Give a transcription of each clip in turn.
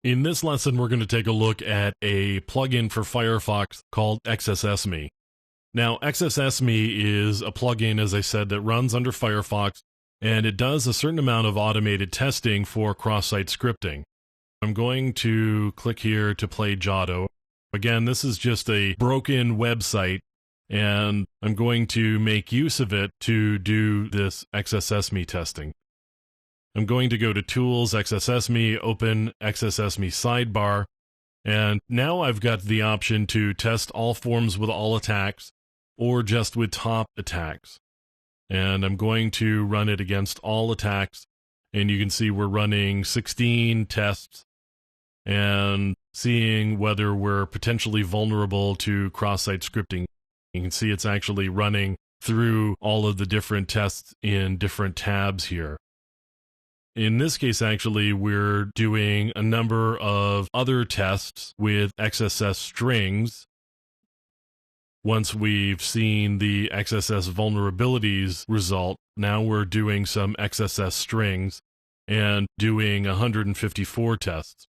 In this lesson, we're going to take a look at a plugin for Firefox called XSS Me. Now, XSS Me is a plugin, as I said, that runs under Firefox, and it does a certain amount of automated testing for cross-site scripting. I'm going to click here to play Giotto. Again, this is just a broken website, and I'm going to make use of it to do this XSS Me testing. I'm going to go to Tools, XSS Me, open XSS Me sidebar, and now I've got the option to test all forms with all attacks or just with top attacks. And I'm going to run it against all attacks, and you can see we're running 16 tests and seeing whether we're potentially vulnerable to cross-site scripting. You can see it's actually running through all of the different tests in different tabs here. In this case, actually, we're doing a number of other tests with XSS strings. Once we've seen the XSS vulnerabilities result, now we're doing some XSS strings and doing 154 tests.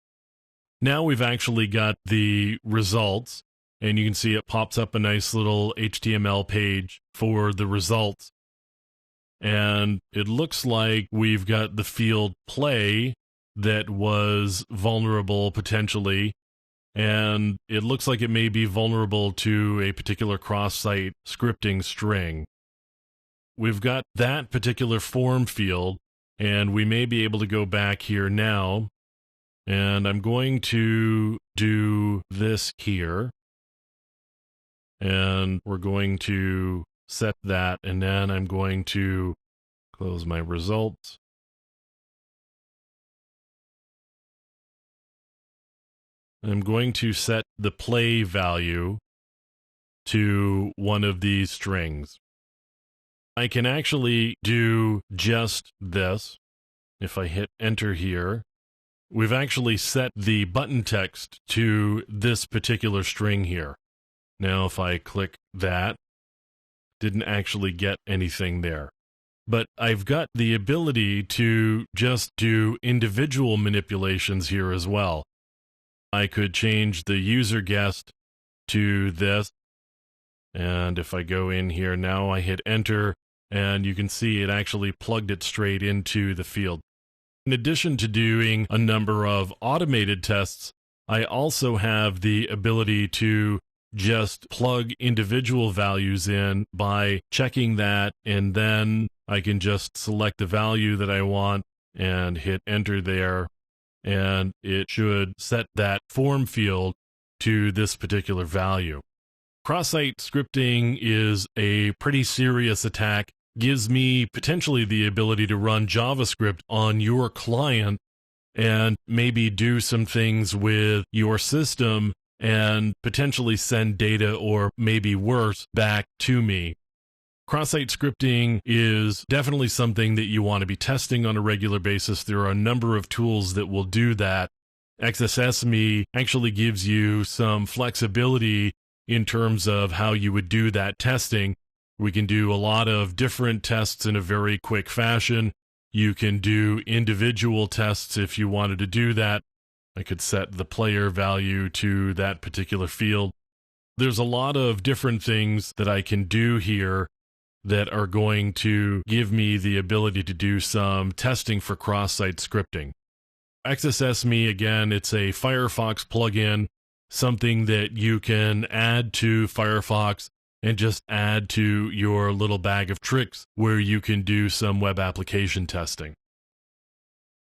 Now we've actually got the results, and you can see it pops up a nice little HTML page for the results. And it looks like we've got the field play that was vulnerable potentially, and it looks like it may be vulnerable to a particular cross-site scripting string. We've got that particular form field, and we may be able to go back here now, and I'm going to do this here, and we're going to set that, and then I'm going to close my results. I'm going to set the play value to one of these strings. I can actually do just this. If I hit enter here, we've actually set the button text to this particular string here. Now if I click that, didn't actually get anything there. But I've got the ability to just do individual manipulations here as well. I could change the user guessed to this, and if I go in here now, I hit enter, and you can see it actually plugged it straight into the field. In addition to doing a number of automated tests, I also have the ability to just plug individual values in by checking that, and then I can just select the value that I want and hit enter there, and it should set that form field to this particular value. Cross-site scripting is a pretty serious attack. Gives me potentially the ability to run JavaScript on your client and maybe do some things with your system and potentially send data, or maybe worse, back to me. Cross-site scripting is definitely something that you want to be testing on a regular basis. There are a number of tools that will do that. XSS Me actually gives you some flexibility in terms of how you would do that testing. We can do a lot of different tests in a very quick fashion. You can do individual tests if you wanted to do that. I could set the player value to that particular field. There's a lot of different things that I can do here that are going to give me the ability to do some testing for cross-site scripting. XSS Me, again, it's a Firefox plugin, something that you can add to Firefox and just add to your little bag of tricks where you can do some web application testing.